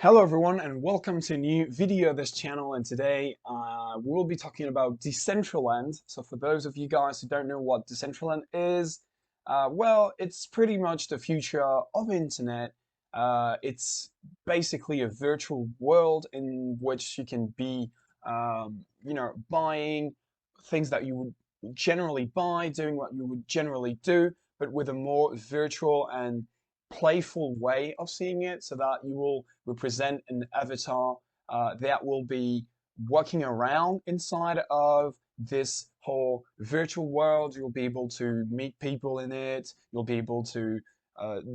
Hello everyone and welcome to a new video of this channel, and today we'll be talking about Decentraland. So for those of you guys who don't know what Decentraland is, well, it's pretty much the future of internet. It's basically a virtual world in which you can be, buying things that you would generally buy, doing what you would generally do, but with a more virtual and playful way of seeing it, so that you will represent an avatar that will be walking around inside of this whole virtual world. You'll be able to meet people in it. You'll be able to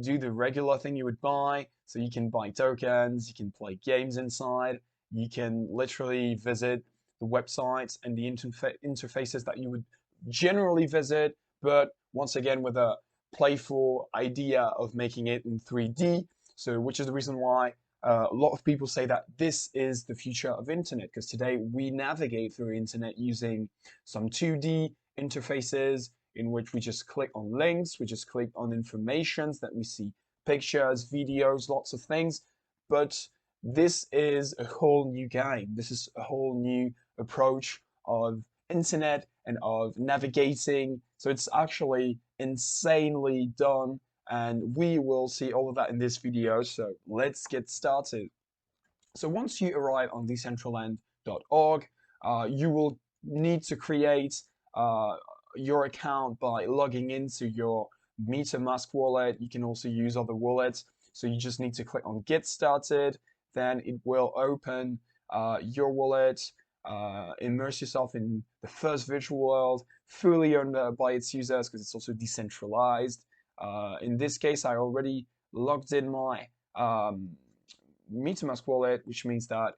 do the regular thing you would buy. So you can buy tokens, you can play games inside, you can literally visit the websites and the interfaces that you would generally visit, but once again with a playful idea of making it in 3D. So, which is the reason why a lot of people say that this is the future of internet, because today we navigate through internet using some 2D interfaces in which we just click on links, we just click on informations that we see pictures, videos, lots of things. But this is a whole new game. This is a whole new approach of internet and of navigating. So it's actually insanely done, and we will see all of that in this video. So let's get started. So once you arrive on decentraland.org, you will need to create your account by logging into your MetaMask wallet. You can also use other wallets. So you just need to click on Get Started. Then it will open your wallet, immerse yourself in the first virtual world, fully owned by its users because it's also decentralized. In this case, I already logged in my MetaMask wallet, which means that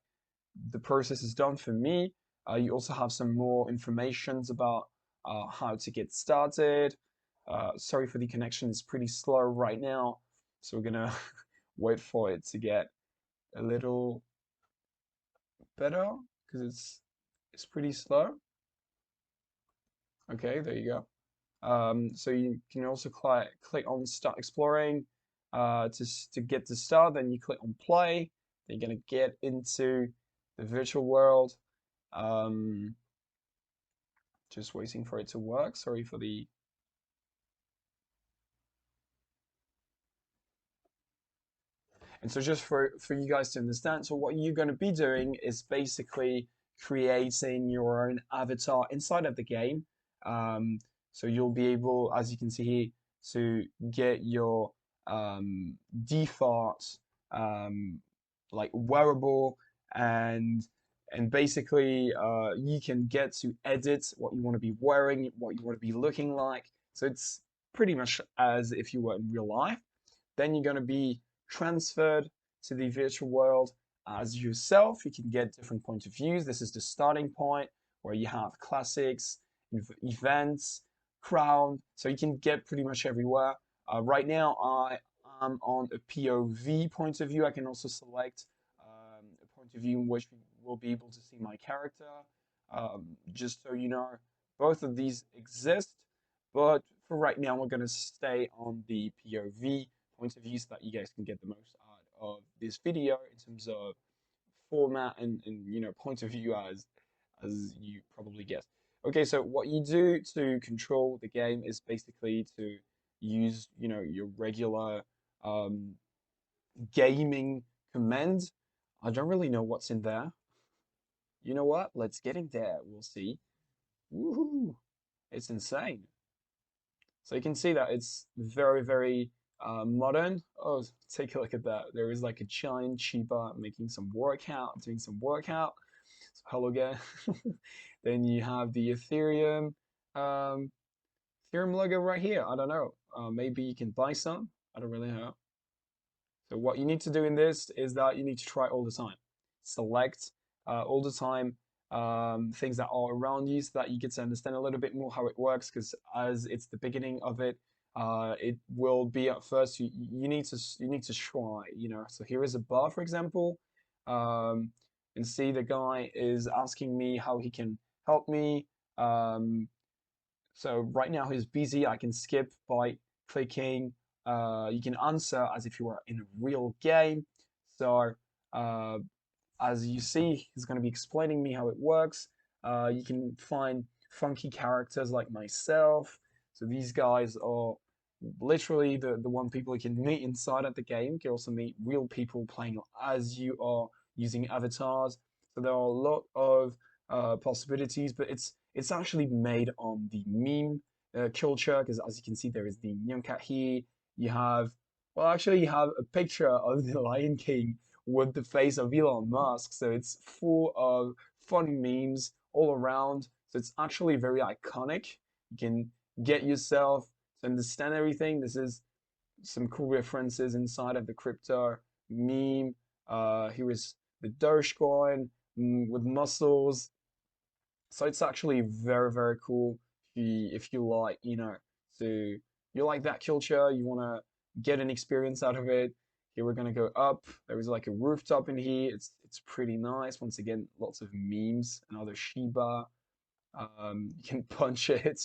the process is done for me. You also have some more informations about how to get started. Sorry for the connection, it's pretty slow right now, so we're gonna wait for it to get a little better because it's pretty slow. Okay, there you go. So you can also click on Start Exploring to get to start. Then you click on Play. Then you're gonna get into the virtual world. Um, just waiting for it to work. Sorry for the. And so just for you guys to understand, so what you're gonna be doing is basically creating your own avatar inside of the game. Um, so you'll be able, as you can see here, to get your default um, like wearable, and basically you can get to edit what you want to be wearing, what you want to be looking like. So it's pretty much as if you were in real life. Then you're going to be transferred to the virtual world as yourself. You can get different points of views. This is the starting point where you have classics, events, crown. So you can get pretty much everywhere. Right now, I am on a POV point of view. I can also select a point of view in which we will be able to see my character. Just so you know, both of these exist, but for right now, we're going to stay on the POV point of view so that you guys can get the most out of this video in terms of format and point of view, as you probably guessed. Okay, so what you do to control the game is basically to use your regular um, gaming command. I don't really know what's in there. You know what? Let's get in there. We'll see. Woohoo! It's insane. So you can see that it's very, very modern. Oh, take a look at that. There is like a giant Chiba making some workout, doing some workout. So hello again. Then you have the um, Ethereum logo right here. I don't know. Maybe you can buy some. I don't really know. So what you need to do in this is that you need to try all the time. Select all the time things that are around you so that you get to understand a little bit more how it works. Because as it's the beginning of it, it will be at first you need to try. So here is a bar, for example, and see the guy is asking me how he can help me. So right now he's busy. I can skip by clicking. You can answer as if you were in a real game. So Uh, as you see, he's going to be explaining me how it works. You can find funky characters like myself. So these guys are literally the one people you can meet inside of the game. You can also meet real people playing as you are using avatars. So there are a lot of possibilities, but it's actually made on the meme culture because as you can see, there is the Nyan Cat here. You have, well, actually, you have a picture of the Lion King with the face of Elon Musk. So it's full of funny memes all around. So it's actually very iconic. You can get yourself to understand everything. This is some cool references inside of the crypto meme. Here is the Dogecoin with muscles. So it's actually very, very cool if you like, so you like that culture, you want to get an experience out of it. Here we're gonna go up. There is like a rooftop in here. It's pretty nice. Once again, lots of memes and other Shiba. You can punch it.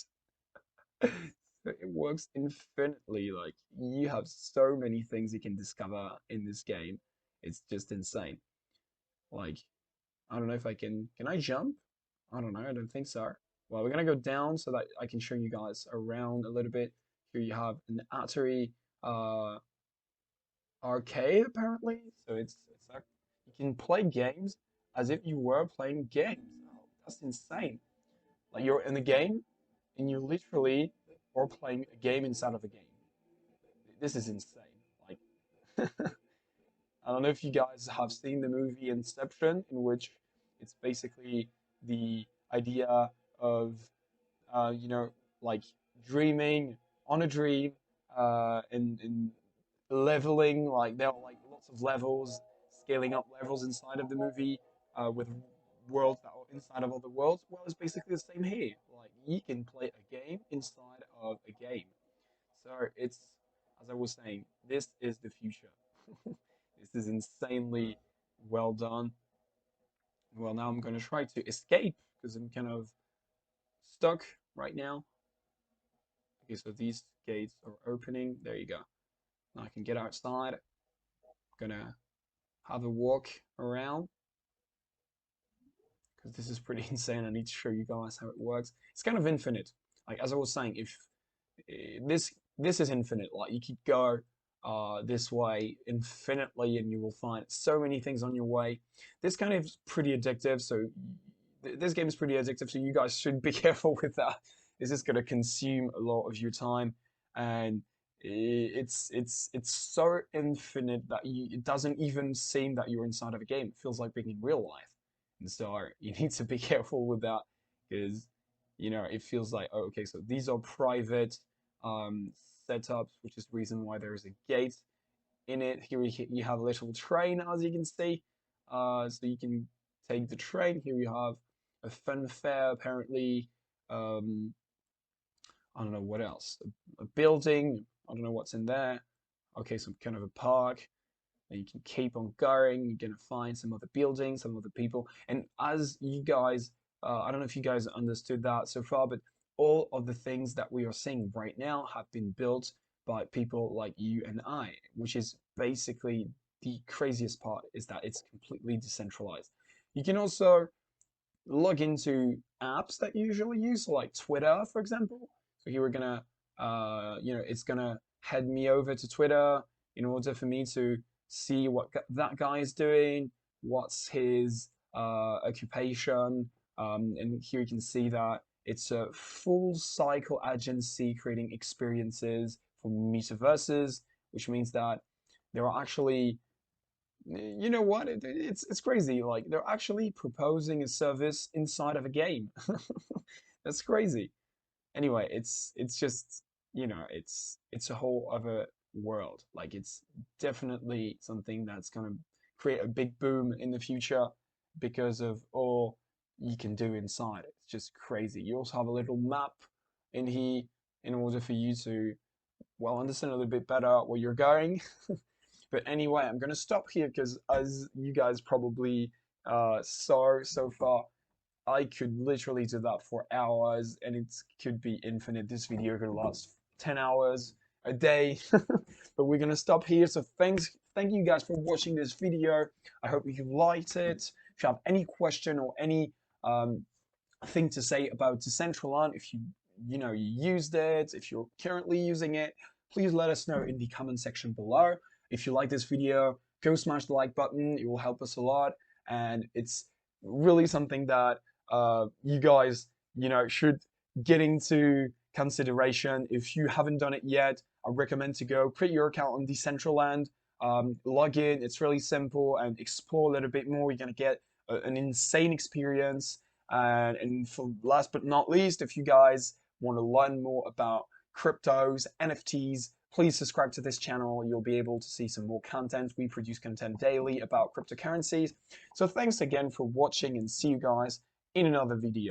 It works infinitely. Like you have so many things you can discover in this game. It's just insane. Like I don't know if I can I jump? I don't know. I don't think so. Well, we're gonna go down so that I can show you guys around a little bit. Here you have an Atari uh, arcade apparently. So it's like you can play games as if you were playing games. Oh, that's insane. Like you're in the game and you literally are playing a game inside of a game. This is insane. Like I don't know if you guys have seen the movie Inception, in which it's basically the idea of you know, like dreaming on a dream, and leveling. Like there are like lots of levels, scaling up levels inside of the movie, with worlds that are inside of other worlds. Well, it's basically the same here. Like you can play a game inside of a game. So it's, as I was saying, this is the future. This is insanely well done. Well, now I'm going to try to escape because I'm kind of stuck right now. Okay, so these gates are opening. There you go. Now I can get outside. I'm gonna have a walk around because this is pretty insane. I need to show you guys how it works. It's kind of infinite. Like as I was saying, if this is infinite, like you could go this way infinitely and you will find so many things on your way. This kind of is pretty addictive, so this game is pretty addictive, so you guys should be careful with that. It's just going to consume a lot of your time, and it's so infinite that it doesn't even seem that you're inside of a game. It feels like being in real life, and so you need to be careful with that because it feels like, oh, okay, so these are private um, setups, which is the reason why there is a gate in it. Here you have a little train, as you can see, so you can take the train. Here you have a fun fair, apparently. Um, I don't know what else. A building. I don't know what's in there. Okay, some kind of a park. And you can keep on going. You're gonna find some other buildings, some other people. And as you guys, I don't know if you guys understood that so far, but all of the things that we are seeing right now have been built by people like you and I, which is basically the craziest part is that it's completely decentralized. You can also log into apps that you usually use, so like Twitter, for example. So here we're gonna, it's gonna head me over to Twitter in order for me to see what that guy is doing, what's his occupation, and here you can see that it's a full cycle agency creating experiences for metaverses, which means that there are actually, you know what? It's crazy. Like they're actually proposing a service inside of a game. That's crazy. Anyway, it's just it's a whole other world. Like it's definitely something that's gonna create a big boom in the future because of all you can do inside. It's just crazy. You also have a little map in here in order for you to understand a little bit better where you're going. But anyway, I'm gonna stop here because as you guys probably saw so far, I could literally do that for hours and it could be infinite. This video could last 10 hours a day. but we're gonna stop here. So thank you guys for watching this video. I hope you liked it. If you have any question or any thing to say about Decentraland, if you used it, if you're currently using it, please let us know in the comment section below. If you like this video, go smash the like button. It will help us a lot, and it's really something that you guys should get into consideration. If you haven't done it yet, I recommend to go create your account on Decentraland, log in. It's really simple, and explore a little bit more. You're gonna get an insane experience. And for last but not least, if you guys want to learn more about cryptos, NFTs, please subscribe to this channel. You'll be able to see some more content. We produce content daily about cryptocurrencies. So thanks again for watching, and see you guys in another video.